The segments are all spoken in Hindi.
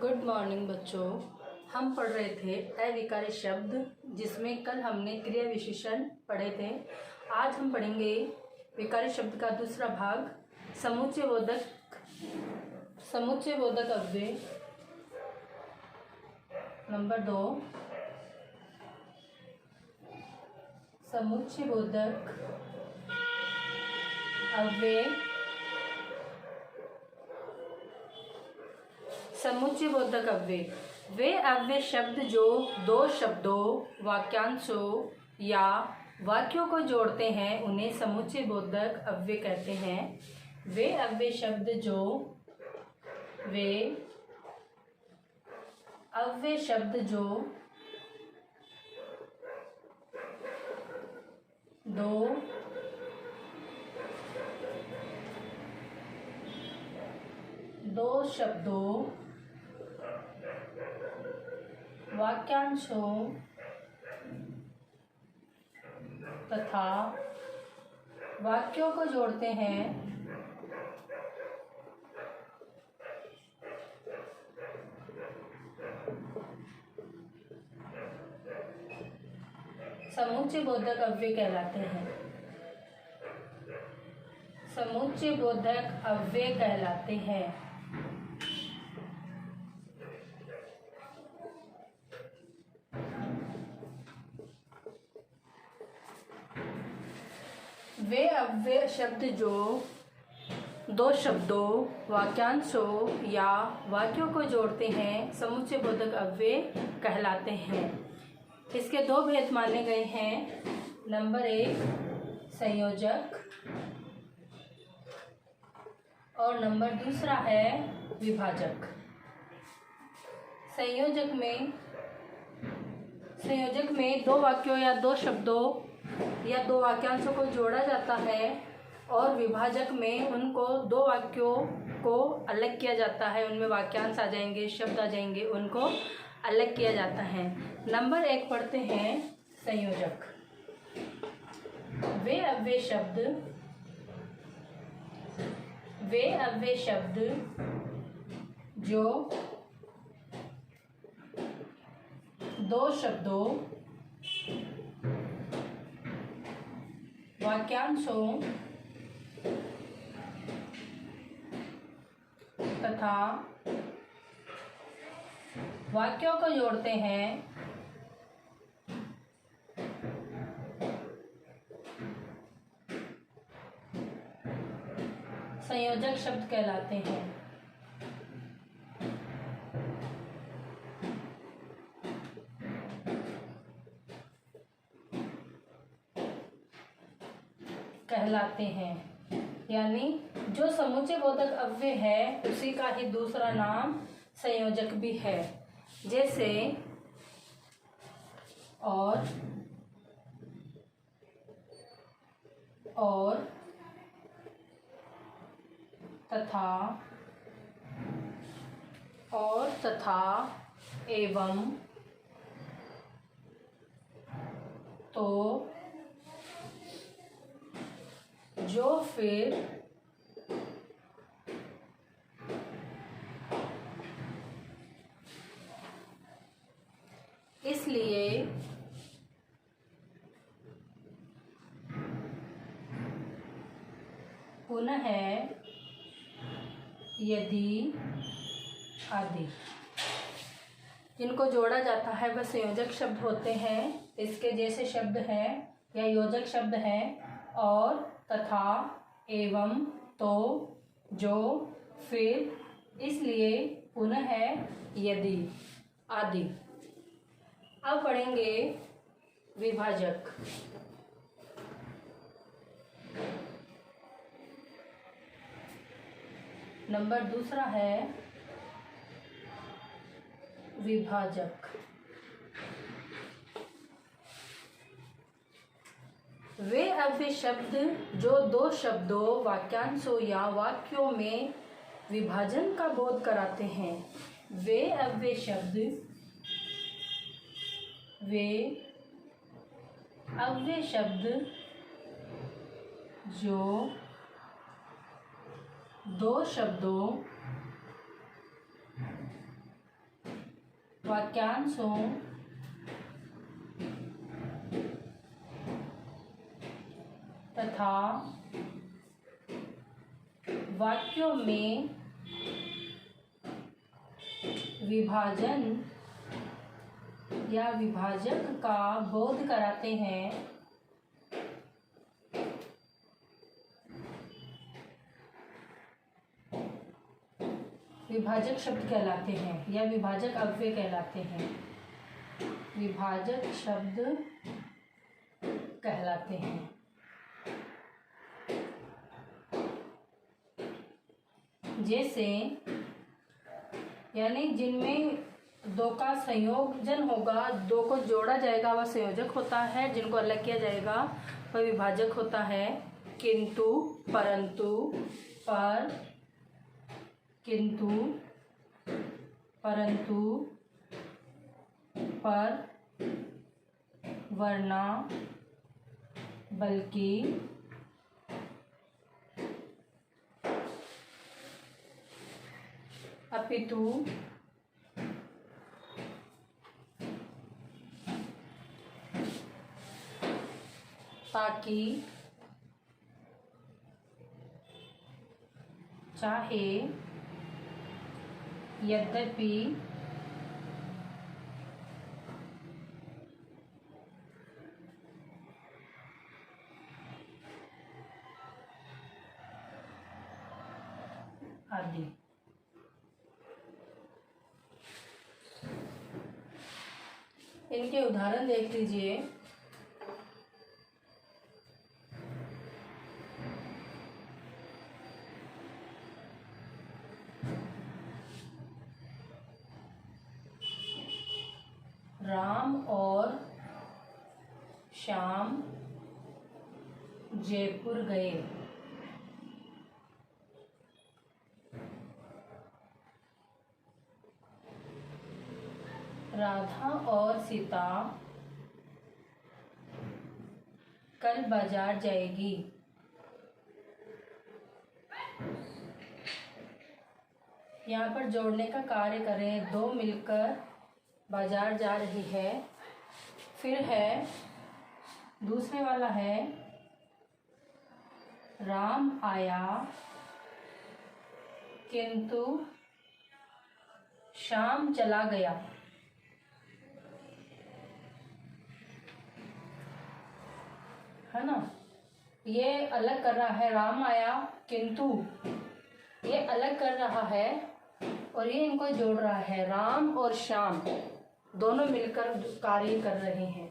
गुड मॉर्निंग बच्चों। हम पढ़ रहे थे अविकारी शब्द, जिसमें कल हमने क्रिया विशेषण पढ़े थे। आज हम पढ़ेंगे विकारी शब्द का दूसरा भाग, समुच्चयबोधक अव्यय नंबर 2। समुच्चयबोधक अव्यय समुच्चयबोधक अव्यय वे अव्यय शब्द जो दो शब्दों, वाक्यांशों या वाक्यों को जोड़ते हैं उन्हें समुच्चयबोधक अव्यय कहते हैं। वे अव्यय शब्द जो दो शब्दों, वाक्यांशों तथा वाक्यों को जोड़ते हैं समुच्चयबोधक अव्यय कहलाते हैं। समुच्चयबोधक अव्यय कहलाते हैं। वे अव्यय शब्द जो दो शब्दों, वाक्यांशों या वाक्यों को जोड़ते हैं समुच्चयबोधक अव्यय कहलाते हैं। इसके दो भेद माने गए हैं। नंबर 1 संयोजक और नंबर दूसरा है विभाजक। संयोजक में दो वाक्यों या दो शब्दों या दो वाक्यांशों को जोड़ा जाता है और विभाजक में उनको दो वाक्यों को अलग किया जाता है। उनमें वाक्यांश आ जाएंगे, शब्द आ जाएंगे, उनको अलग किया जाता है। नंबर 1 पढ़ते हैं संयोजक। वे अव्यय शब्द जो दो शब्दों, वाक्यांशों तथा वाक्यों को जोड़ते हैं संयोजक शब्द कहलाते हैं। यानी जो समुच्चयबोधक अव्यय है उसी का ही दूसरा नाम संयोजक भी है। जैसे और तथा एवं, तो, जो, फिर, इसलिए, पुनः, यदि आदि। जिनको जोड़ा जाता है वह संयोजक शब्द होते हैं। इसके जैसे शब्द हैं या योजक शब्द हैं और, तथा, एवं, तो, जो, फिर, इसलिए, पुनः, यदि आदि। अब पढ़ेंगे विभाजक। नंबर दूसरा है विभाजक। वे अव्यय शब्द जो दो शब्दों, वाक्यांशों या वाक्यों में विभाजन का बोध कराते हैं। वे अव्यय शब्द जो दो शब्दों, वाक्यांशों तथा वाक्यों में विभाजन या विभाजक का बोध कराते हैं। विभाजक शब्द कहलाते हैं या विभाजक अव्यय कहलाते हैं। विभाजक शब्द कहलाते हैं। जैसे यानी जिनमें दो का संयोजन होगा, दो को जोड़ा जाएगा वह संयोजक होता है, जिनको अलग किया जाएगा वह विभाजक होता है। किंतु, परंतु, पर, किंतु, परंतु, पर, वरना, बल्कि, अपितु, ताकि, चाहे, यद्यपि, आदि। इनके उदाहरण देख लीजिए। राम और श्याम जयपुर गए। राधा और सीता कल बाजार जाएगी। यहाँ पर जोड़ने का कार्य करें। दो मिलकर बाजार जा रही है। फिर है दूसरे वाला है राम आया किंतु श्याम चला गया। है ना, ये अलग कर रहा है। राम आया किंतु ये अलग कर रहा है और ये इनको जोड़ रहा है। राम और श्याम दोनों मिलकर कार्य कर रहे हैं।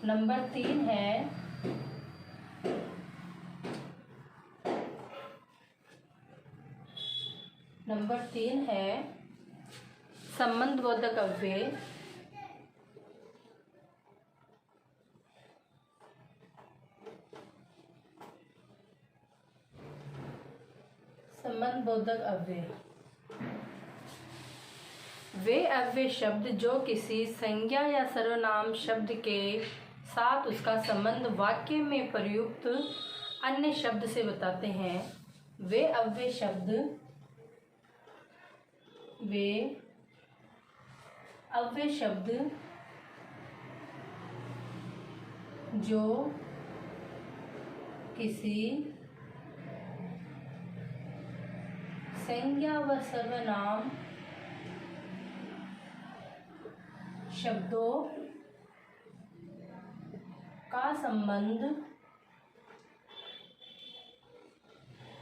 नंबर 3 है संबंधबोधक अव्यय। संबंधबोधक अव्यय वे अव्यय शब्द जो किसी संज्ञा या सर्वनाम शब्द के साथ उसका संबंध वाक्य में प्रयुक्त अन्य शब्द से बताते हैं। वे अव्यय शब्द जो किसी संज्ञा व सर्वनाम शब्दों का संबंध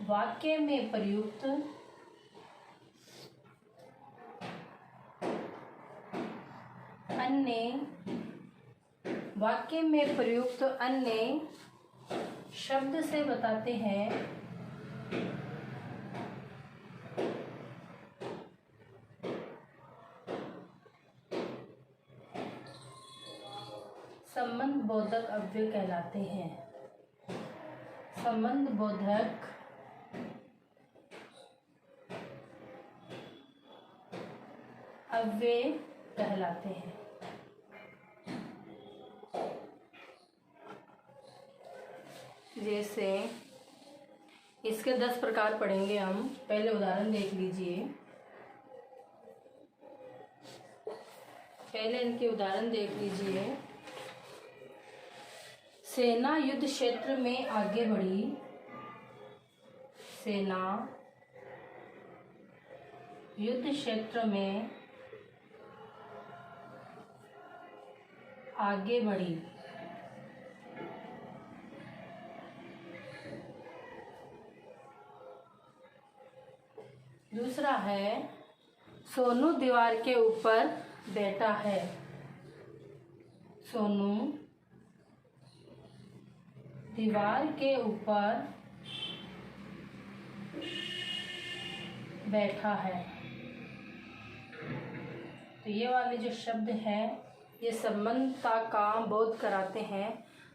वाक्य में प्रयुक्त अन्य शब्द से बताते हैं। संबंधबोधक अव्यय कहलाते हैं। संबंधबोधक अव्यय कहलाते हैं। जैसे इसके 10 प्रकार पढ़ेंगे हम। पहले उदाहरण देख लीजिए। पहले इनके उदाहरण देख लीजिए। सेना युद्ध क्षेत्र में आगे बढ़ी। सेना युद्ध क्षेत्र में आगे बढ़ी। दूसरा है सोनू दीवार के ऊपर बैठा है। सोनू दीवार के ऊपर बैठा है। तो ये वाले जो शब्द हैं ये संबंधता का बोध कराते हैं।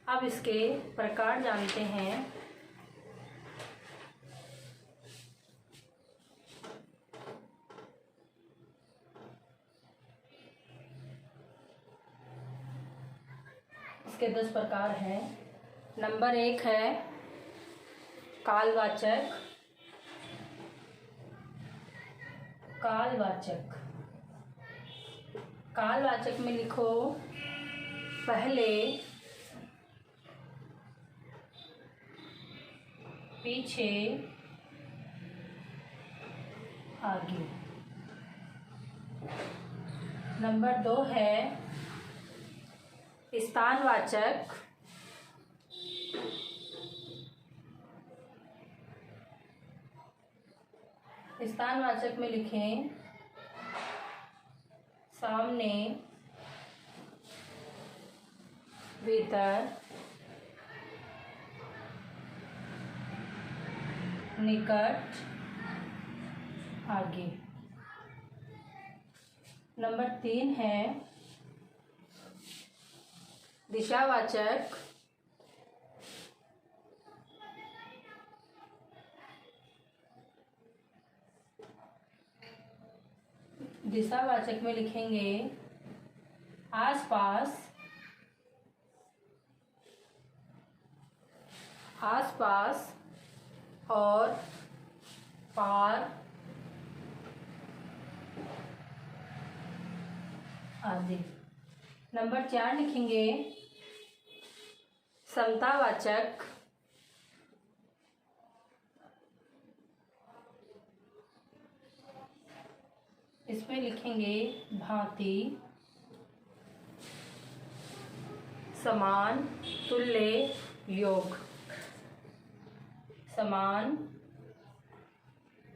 अब इसके प्रकार जानते हैं। इसके 10 प्रकार हैं। नंबर 1 है कालवाचक। कालवाचक कालवाचक में लिखो पहले, पीछे, आगे। नंबर 2 है स्थानवाचक। स्थानवाचक में लिखें सामने, भीतर, निकट, आगे। नंबर 3 है दिशावाचक। दिशावाचक में लिखेंगे आसपास, आसपास और पार, आदि। नंबर 4 लिखेंगे समतावाचक। इसमें लिखेंगे भांति, समान, तुल्य, योग। समान,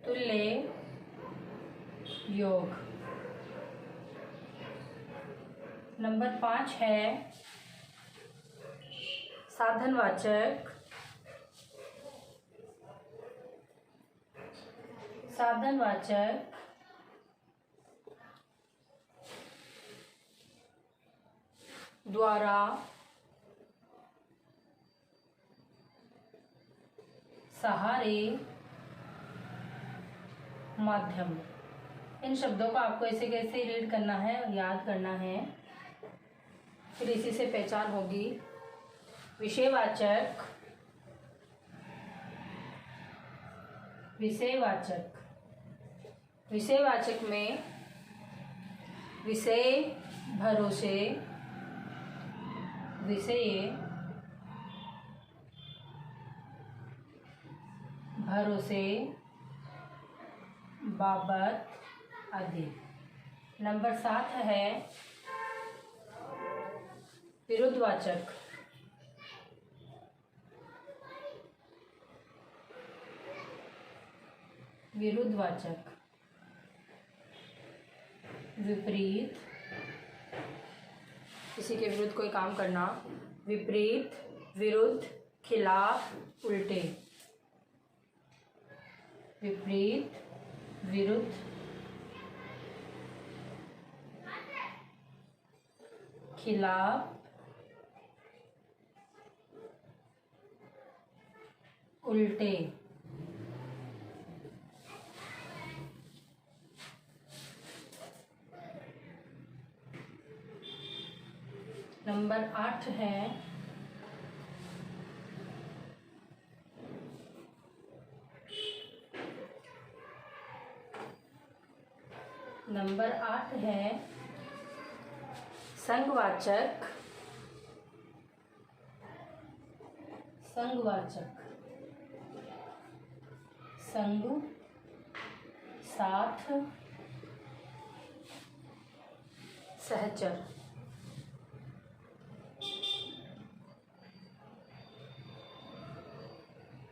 तुल्य, योग। नंबर 5 है साधनवाचक। साधनवाचक द्वारा, सहारे, माध्यम। इन शब्दों को आपको ऐसे कैसे रीड करना है और याद करना है, फिर इसी से पहचान होगी। विषयवाचक। विषयवाचक विषयवाचक में विषय, भरोसे, विषय, भरोसे, बाबत, आदि। नंबर 7 है विरुद्धवाचक। विरुद्धवाचक विपरीत, किसी के विरुद्ध कोई काम करना। विपरीत, विरुद्ध, खिलाफ, उल्टे। विपरीत, विरुद्ध, खिलाफ, उल्टे। नंबर 8 है संघवाचक, संघवाचक, संग, साथ, सहचर।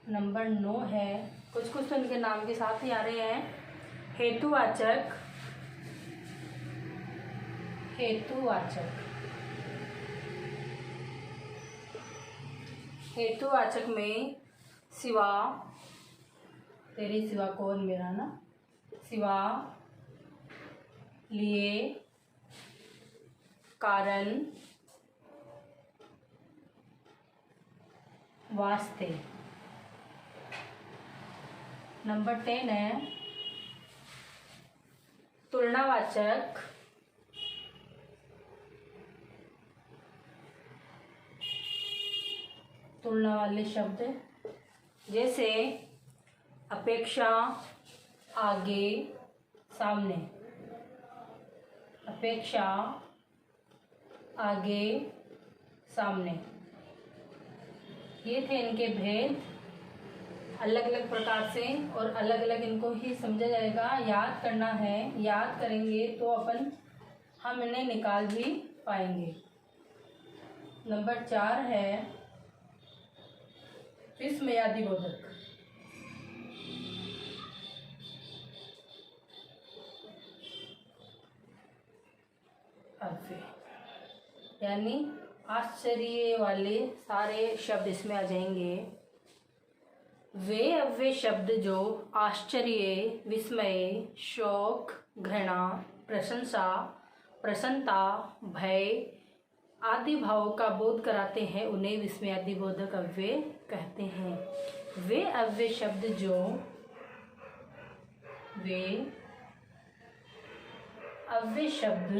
नंबर 9 है, कुछ कुछ तो इनके नाम के साथ ही आ रहे हैं। हेतुवाचक, हेतुवाचक, हेतुवाचक में सिवा, तेरे सिवा कौन मेरा ना, सिवा, लिए, कारण, वास्ते। नंबर 10 है तुलनावाचक, तुलना वाले शब्द जैसे अपेक्षा, आगे, सामने। अपेक्षा, आगे, सामने, ये थे इनके भेद। अलग अलग प्रकार से और अलग अलग इनको ही समझा जाएगा। याद करना है, याद करेंगे तो हम इन्हें निकाल भी पाएंगे। नंबर 4 है विस्मयादि बोधक। अव्यय यानी आश्चर्य वाले सारे शब्द इसमें आ जाएंगे। वे अव्यय शब्द जो आश्चर्य, विस्मय, शोक, घृणा, प्रशंसा, प्रसन्नता, भय आदि भावों का बोध कराते हैं, उन्हें विस्मयादि बोधक अव्यय कहते हैं। वे अव्यय शब्द जो, वे अव्यय शब्द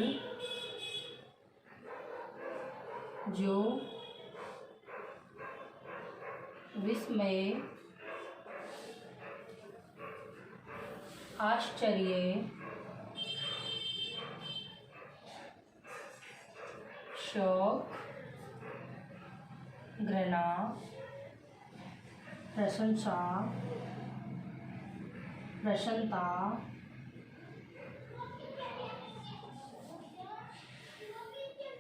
जो विस्मय, आश्चर्य, शोक, घृणा, प्रशंसा, प्रसन्नता,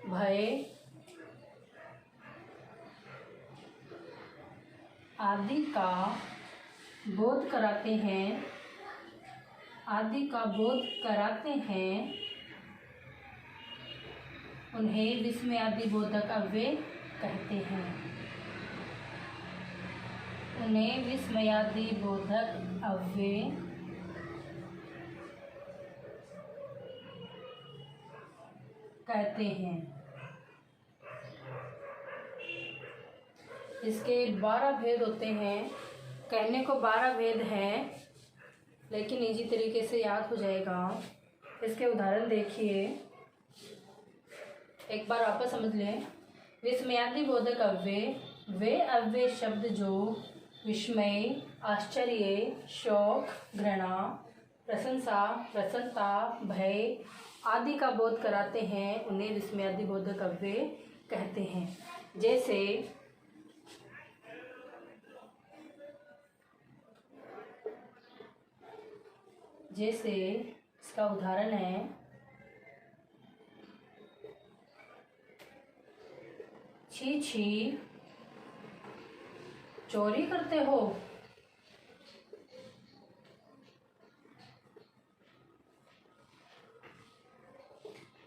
भय आदि का बोध कराते हैं, आदि का बोध कराते हैं, उन्हें विस्मयादि बोधक अव्यय कहते हैं। उन्हें विस्मयादि बोधक अव्यय कहते हैं। इसके 12 भेद होते हैं। कहने को 12 भेद हैं, लेकिन इजी तरीके से याद हो जाएगा। इसके उदाहरण देखिए, एक बार वापस समझ लें। विस्मयादि बोधक अव्यय वे अव्यय शब्द जो विस्मय, आश्चर्य, शोक, घृणा, प्रशंसा, प्रसन्नता, भय आदि का बोध कराते हैं, उन्हें विस्मयादि बोधक अव्यय कहते हैं। जैसे इसका उदाहरण है, छी छी चोरी करते हो।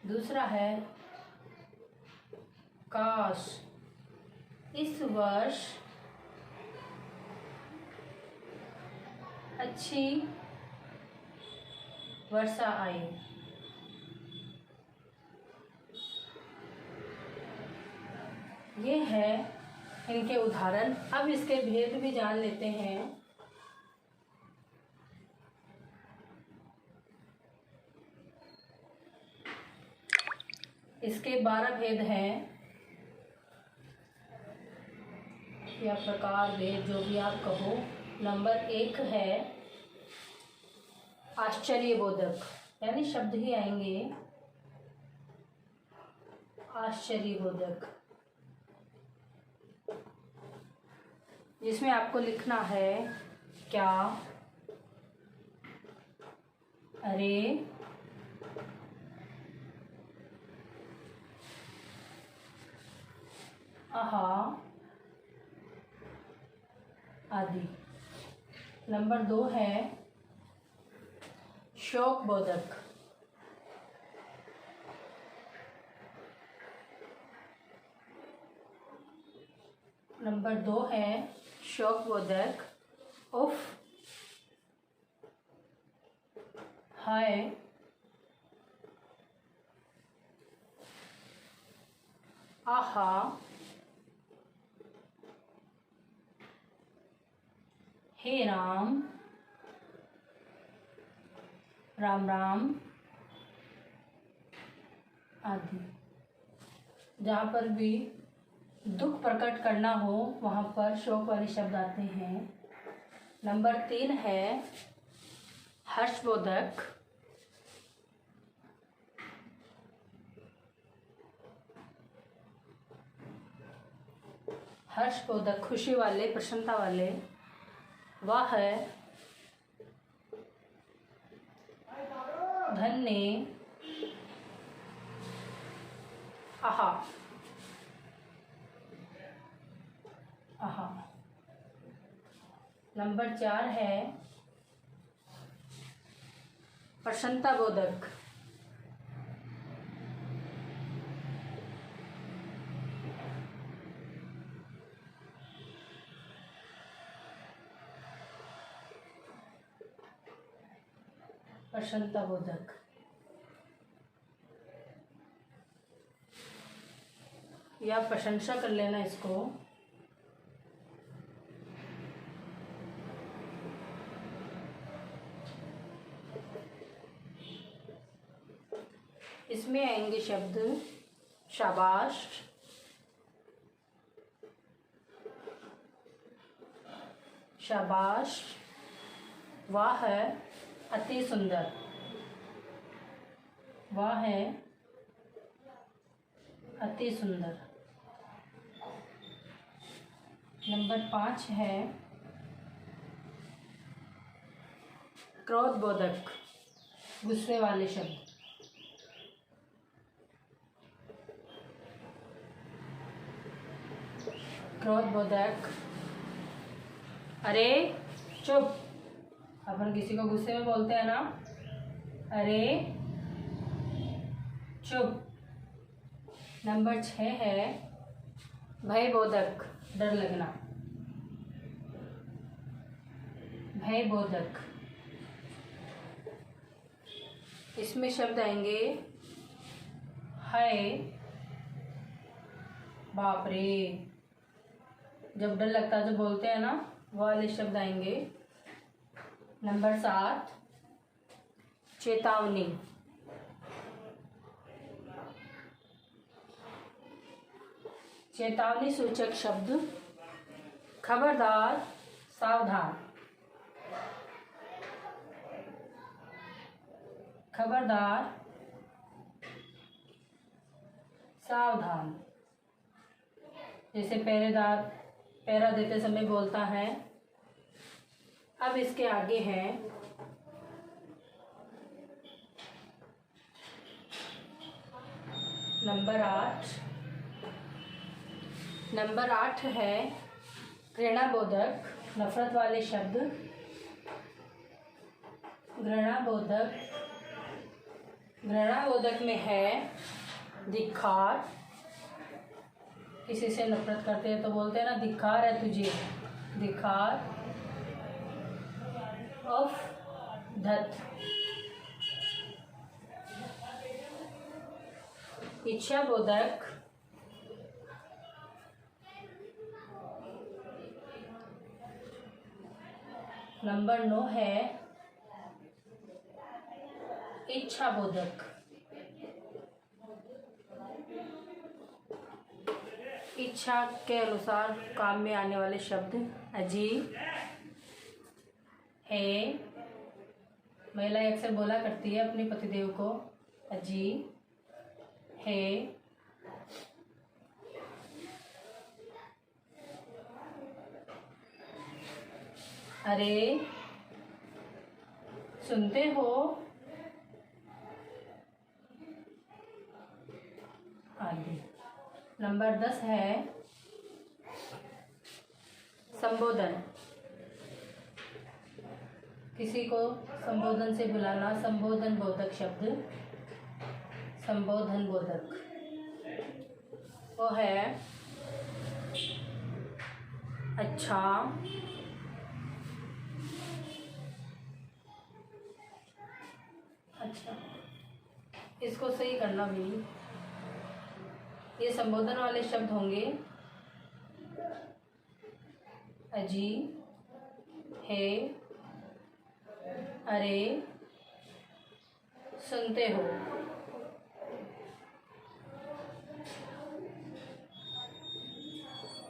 दूसरा है काश इस वर्ष अच्छी वर्षा आई। ये है इनके उदाहरण। अब इसके भेद भी जान लेते हैं। इसके 12 भेद हैं या प्रकार भेद, जो भी आप कहो। नंबर 1 है आश्चर्यबोधक, यानी शब्द ही आएंगे। आश्चर्यबोधक, जिसमें आपको लिखना है क्या, अरे, आहा आदि। नंबर 2 है शोकबोधक। नंबर 2 है शोकबोधक। उफ, हाय, आहा, हे राम, राम राम आदि। जहाँ पर भी दुख प्रकट करना हो वहाँ पर शोक वाले शब्द आते हैं। नंबर 3 है हर्षबोधक। हर्षबोधक खुशी वाले, प्रसन्नता वाले। वह है धन्य, आहा, आहा। नंबर 4 है प्रसन्नता बोधक। प्रसन्नता बोधक, या प्रशंसा कर लेना इसको। इसमें आएंगे शब्द शाबाश, शाबाश, वाह है, अति सुंदर, वाह है, अति सुंदर। नंबर 5 है क्रोधबोधक, गुस्से वाले शब्द। क्रोधबोधक, अरे चुप। अपन किसी को गुस्से में बोलते हैं ना, अरे चुप। नंबर 6 है भयबोधक, डर लगना, भयबोधक। इसमें शब्द आएंगे हाय, बाप रे। जब डर लगता है जो बोलते हैं ना, वो वाले शब्द आएंगे। नंबर 7 चेतावनी, चेतावनी सूचक शब्द खबरदार, सावधान, खबरदार, सावधान। जैसे पहरेदार पहरा देते समय बोलता है। अब इसके आगे है नंबर 8। नंबर 8 है घृणाबोधक, नफरत वाले शब्द। घृणाबोधक, घृणाबोधक में है धिक्कार। किसी से नफरत करते हैं तो बोलते हैं ना, धिक्कार है तुझे, धिक्कार। ऑफ धत, इच्छाबोधक, नंबर 9 है इच्छाबोधक। इच्छा के अनुसार काम में आने वाले शब्द अजी, है। महिला अक्सर बोला करती है अपने पतिदेव को, अजी, है, अरे सुनते हो। आगे नंबर 10 है संबोधन। किसी को संबोधन से बुलाना, संबोधन बोधक शब्द, संबोधन बोधक वो है अच्छा, अच्छा इसको सही करना भी। ये संबोधन वाले शब्द होंगे अजी, है, अरे, सुनते हो।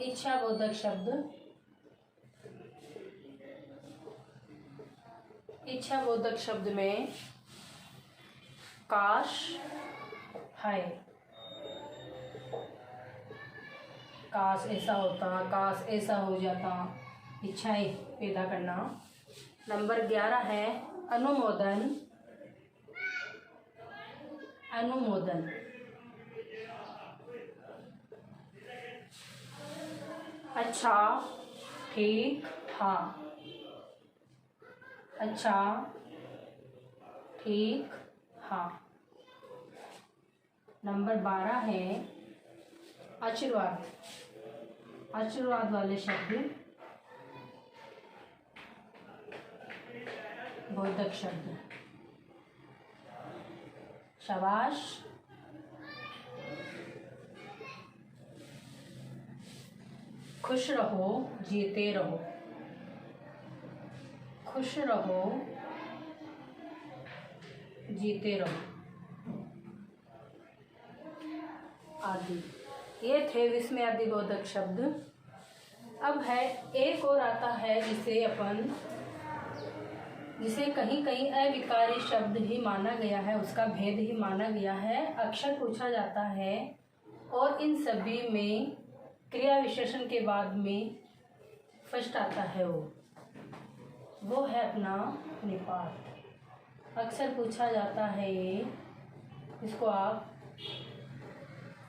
इच्छा बोधक शब्द, इच्छा बोधक शब्द में काश, है, काश ऐसा होता, काश ऐसा हो जाता, इच्छाएं पैदा करना। नंबर 11 है अनुमोदन। अनुमोदन अच्छा, ठीक, हाँ, अच्छा, ठीक, हाँ। नंबर 12 है आशीर्वाद। आशीर्वाद वाले शब्द बोधक शब्द शाबाश, खुश रहो, जीते रहो, खुश रहो, जीते रहो आदि। ये थे विस्मयादि बोधक शब्द। अब है एक और आता है जिसे कहीं कहीं अविकारी शब्द ही माना गया है, उसका भेद ही माना गया है। अक्षर पूछा जाता है और इन सभी में क्रिया विशेषण के बाद में फर्स्ट आता है वो है अपना निपात। अक्सर पूछा जाता है ये, इसको आप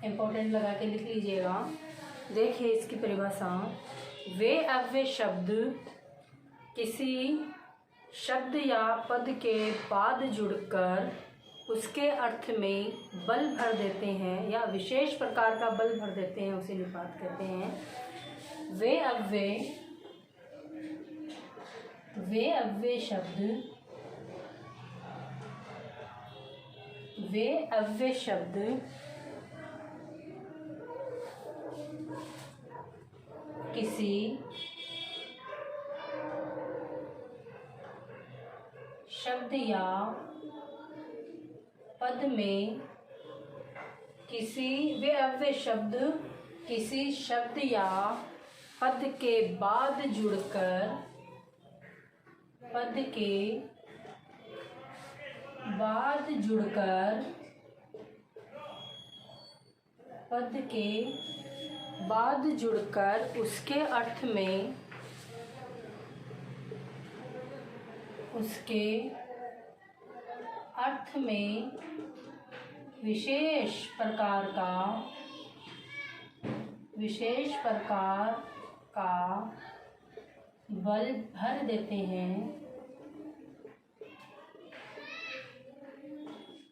इम्पोर्टेंट लगा के लिख लीजिएगा। देखिए इसकी परिभाषा, वे अव्यय शब्द किसी शब्द या पद के बाद जुड़कर उसके अर्थ में बल भर देते हैं या विशेष प्रकार का बल भर देते हैं, उसे निपात कहते हैं। वे अव्यय शब्द किसी शब्द या पद में वे अव्यय शब्द किसी शब्द या पद के बाद जुड़कर उसके अर्थ में विशेष प्रकार का बल भर देते हैं,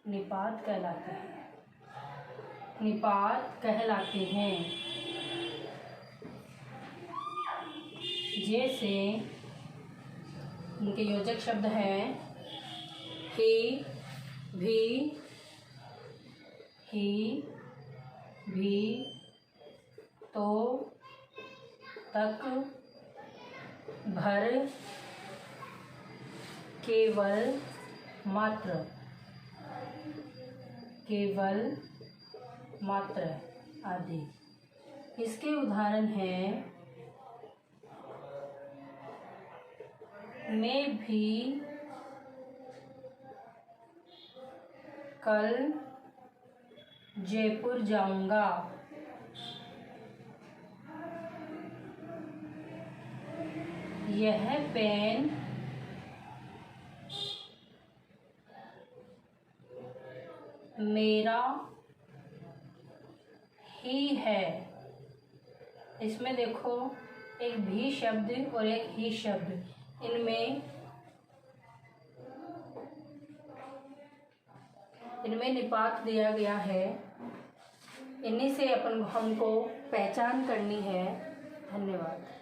निपात कहलाते हैं। जैसे उनके योजक शब्द हैं ही, भी, तो, तक, भर, केवल, मात्र आदि। इसके उदाहरण हैं मैं भी कल जयपुर जाऊंगा। यह पेन मेरा ही है। इसमें देखो एक भी शब्द और एक ही शब्द, इनमें निपात दिया गया है। इन्हीं से हमको पहचान करनी है। धन्यवाद।